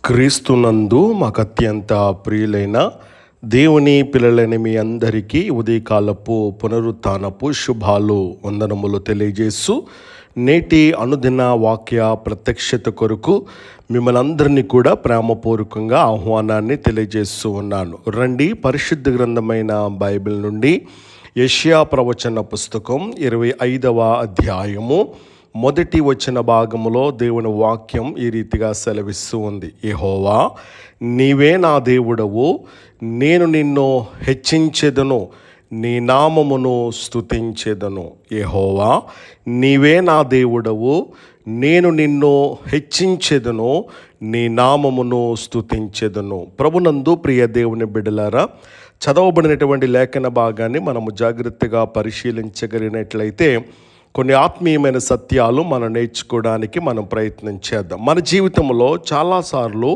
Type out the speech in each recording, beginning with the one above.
క్రీస్తునందు మాకు అత్యంత ప్రియులైన దేవుని పిల్లలైన మీ అందరికీ ఉదయకాలపు పునరుత్థానపు శుభాలు వందనములు తెలియజేస్తూ నేటి అనుదిన వాక్య ప్రత్యక్షత కొరకు మిమ్మల్ని అందరినీ కూడా ప్రేమపూర్వకంగా ఆహ్వానాన్ని తెలియజేస్తూ ఉన్నాను. రండి, పరిశుద్ధ గ్రంథమైన బైబిల్ నుండి యెషయా ప్రవచన పుస్తకం 25వ అధ్యాయము మొదటి వచ్చిన భాగములో దేవుని వాక్యం ఈ రీతిగా సెలవిస్తూ ఉంది. యెహోవా, నీవే నా దేవుడవు, నేను నిన్ను హెచ్చించెదను, నీ నామమును స్తుతించెదను. యెహోవా, నీవే నా దేవుడవు, నేను నిన్ను హెచ్చించెదను, నీ నామమును స్తుతించెదను. ప్రభునందు ప్రియ దేవుని బిడ్డలారా, చదవబడినటువంటి లేఖన భాగాన్ని మనము జాగ్రత్తగా పరిశీలించగలిగినట్లయితే కొన్ని ఆత్మీయమైన సత్యాలు మనం నేర్చుకోవడానికి మనం ప్రయత్నం చేద్దాం. మన జీవితంలో చాలాసార్లు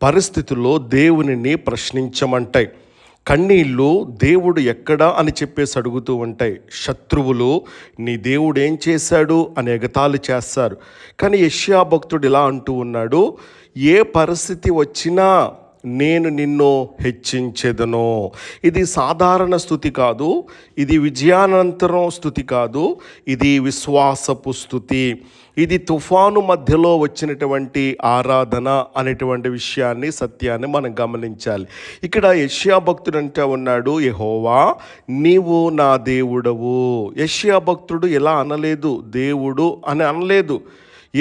పరిస్థితుల్లో దేవునిని ప్రశ్నించమంటాయి. కన్నీళ్ళు దేవుడు ఎక్కడా అని చెప్పేసి అడుగుతూ ఉంటాయి. శత్రువులు నీ దేవుడు ఏం చేశాడు అని ఎగతాళి చేస్తారు. కానీ యెషయా భక్తుడు ఇలా అంటూ ఉన్నాడు, ఏ పరిస్థితి వచ్చినా నేను నిన్ను హెచ్చించెదను. ఇది సాధారణ స్తుతి కాదు, ఇది విజయానంతరం స్తుతి కాదు, ఇది విశ్వాసపు స్తుతి. ఇది తుఫాను మధ్యలో వచ్చినటువంటి ఆరాధన అనేటువంటి విషయాన్ని, సత్యాన్ని మనం గమనించాలి. ఇక్కడ యెషయా భక్తుడు అంటూ ఉన్నాడు, యెహోవా నీవు నా దేవుడవు. యెషయా భక్తుడు ఎలా అనలేదు, దేవుడు అని అనలేదు.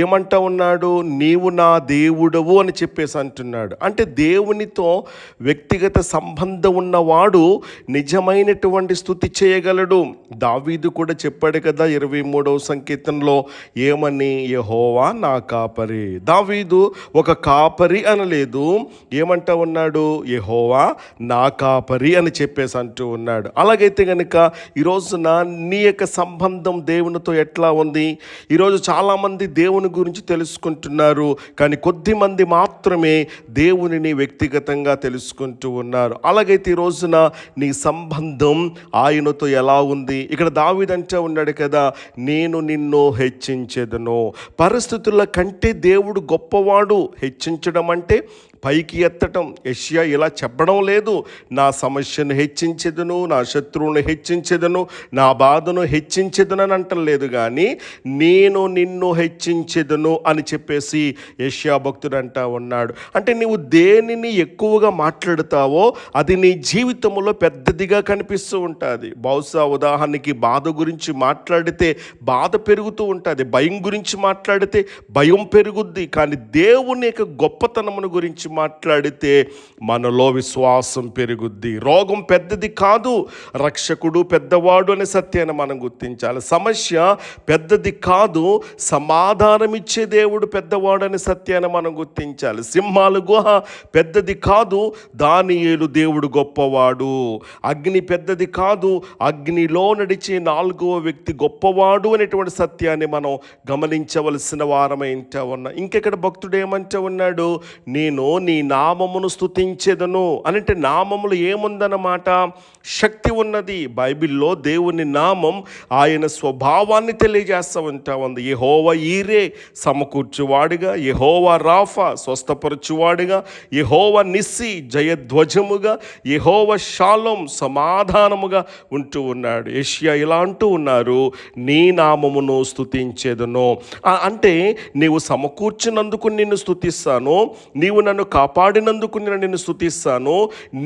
ఏమంటా ఉన్నాడు, నీవు నా దేవుడవు అని చెప్పేసి అంటున్నాడు. అంటే దేవునితో వ్యక్తిగత సంబంధం ఉన్నవాడు నిజమైనటువంటి స్తుతి చేయగలడు. దావీదు కూడా చెప్పాడు కదా 23వ సంకీర్తనలో ఏమని, యెహోవా నా కాపరి. దావీదు ఒక కాపరి అనలేదు, ఏమంటా ఉన్నాడు, యెహోవా నా కాపరి అని చెప్పేసి అంటూ ఉన్నాడు. అలాగైతే కనుక ఈరోజున నీ యొక్క సంబంధం దేవునితో ఎట్లా ఉంది? ఈరోజు చాలామంది దేవుని గురించి తెలుసుకుంటున్నారు, కానీ కొద్ది మంది మాత్రమే దేవునిని వ్యక్తిగతంగా తెలుసుకుంటూ ఉన్నారు. అలాగైతే ఈ రోజున నీ సంబంధం ఆయనతో ఎలా ఉంది? ఇక్కడ దావీదంటే ఉన్నాడు కదా, నేను నిన్ను హెచ్చించెదను. పరిస్థితుల కంటే దేవుడు గొప్పవాడు. హెచ్చించడం అంటే పైకి ఎత్తటం. యెషయా ఇలా చెప్పడం లేదు, నా సమస్యను హెచ్చించెదను, నా శత్రువును హెచ్చించెదను, నా బాధను హెచ్చించెదను అని అంటలేదు, కానీ నేను నిన్ను హెచ్చించెదను అని చెప్పేసి యెషయా భక్తుడు అంటా ఉన్నాడు. అంటే నీవు దేనిని ఎక్కువగా మాట్లాడుతావో అది నీ జీవితంలో పెద్దదిగా కనిపిస్తూ ఉంటుంది. బహుశా ఉదాహరణకి బాధ గురించి మాట్లాడితే బాధ పెరుగుతూ ఉంటుంది, భయం గురించి మాట్లాడితే భయం పెరుగుద్ది. కానీ దేవుని యొక్క గొప్పతనమును గురించి మాట్లాడితే మనలో విశ్వాసం పెరుగుద్ది. రోగం పెద్దది కాదు, రక్షకుడు పెద్దవాడు అనే సత్యాన్ని మనం గుర్తించాలి. సమస్య పెద్దది కాదు, సమాధానం ఇచ్చే దేవుడు పెద్దవాడు అనే సత్యాన్ని మనం గుర్తించాలి. సింహాల గుహ పెద్దది కాదు, దానియేలు దేవుడు గొప్పవాడు. అగ్ని పెద్దది కాదు, అగ్నిలో నడిచే 4వ వ్యక్తి గొప్పవాడు అనేటువంటి సత్యాన్ని మనం గమనించవలసిన వారమై ఉన్నా. ఇంకెక్కడ భక్తుడు ఏమంటూ ఉన్నాడు, నేను నీ నామమును స్తుతించెదను అంటే నామములు ఏముందన్నమాట? శక్తి ఉన్నది. బైబిల్లో దేవుని నామం ఆయన స్వభావాన్ని తెలియజేస్తూ ఉంటా ఉంది. యెహోవా ఈరే సమకూర్చువాడుగా, యెహోవా రాఫా స్వస్థపరచువాడుగా, యెహోవా నిస్సి జయధ్వజముగా, యెహోవా షాలోం సమాధానముగా ఉంటూ ఉన్నాడు. యెషయా ఇలా అంటూ ఉన్నారు, నీ నామమును స్తుతించెదను. అంటే నీవు సమకూర్చినందుకు నిన్ను స్తుతిస్తాను, నీవు నన్ను కాపాడినందుకు నేను నిన్ను స్తుతిస్తాను,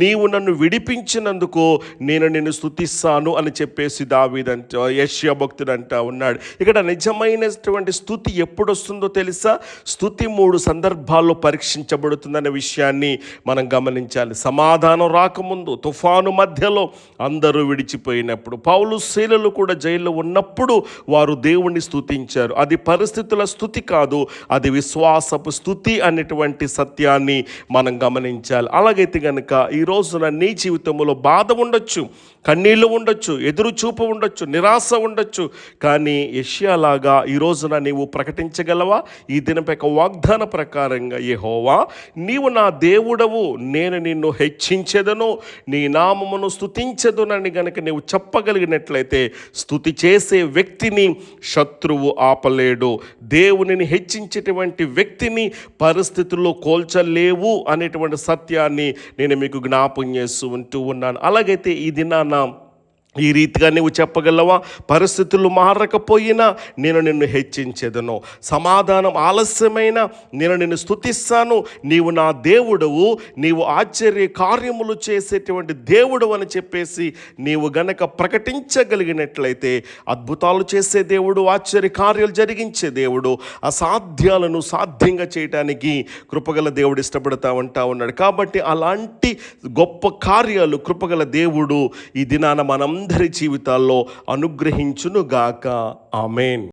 నీవు నన్ను విడిపించినందుకు నేను నిన్ను స్తుతిస్తాను అని చెప్పేసి దావీదంట యెషయా భక్తుడు అంటా ఉన్నాడు. ఇక్కడ నిజమైనటువంటి స్తుతి ఎప్పుడు వస్తుందో తెలుసా? స్తుతి 3 సందర్భాల్లో పరీక్షించబడుతుందనే విషయాన్ని మనం గమనించాలి. సమాధానం రాకముందు, తుఫాను మధ్యలో, అందరూ విడిచిపోయినప్పుడు, పౌలు శీలలు కూడా జైల్లో ఉన్నప్పుడు వారు దేవుణ్ణి స్తుతించారు. అది పరిస్థితుల స్తుతి కాదు, అది విశ్వాసపు స్తుతి అనేటువంటి సత్యాన్ని మనం గమనించాలి. అలాగైతే కనుక ఈ రోజున నీ జీవితంలో బాధ ఉండొచ్చు, కన్నీళ్ళు ఉండొచ్చు, ఎదురు చూపు ఉండొచ్చు, నిరాశ ఉండొచ్చు, కానీ యెషయా లాగా ఈ రోజున నీవు ప్రకటించగలవా? ఈ దినపు యొక్క వాగ్దాన ప్రకారంగా, యెహోవా నీవు నా దేవుడవు, నేను నిన్ను హెచ్చించెదను, నీ నామమును స్తుతించెదనని గనుక నీవు చెప్పగలిగినట్లయితే, స్తుతి చేసే వ్యక్తిని శత్రువు ఆపలేడు. దేవునిని హెచ్చించేటువంటి వ్యక్తిని పరిస్థితుల్లో కోల్చలేవు అనేటువంటి సత్యాన్ని నేను మీకు జ్ఞాపం చేస్తూ ఉన్నాను. అలాగైతే ఈ దినాన ఈ రీతిగా నీవు చెప్పగలవా? పరిస్థితులు మారకపోయినా నేను నిన్ను హెచ్చించెదను, సమాధానం ఆలస్యమైన నేను నిన్ను స్తుతిస్తాను, నీవు నా దేవుడవు, నీవు ఆశ్చర్య కార్యములు చేసేటువంటి దేవుడు అని చెప్పేసి నీవు గనక ప్రకటించగలిగినట్లయితే, అద్భుతాలు చేసే దేవుడు, ఆశ్చర్య కార్యాలు జరిగించే దేవుడు, అసాధ్యాలను సాధ్యంగా చేయటానికి కృపగల దేవుడు ఇష్టపడతా ఉన్నాడు. కాబట్టి అలాంటి గొప్ప కార్యాలు కృపగల దేవుడు ఈ దినాన మనందరి జీవితాల్లో అనుగ్రహించునుగాక. ఆమేన్.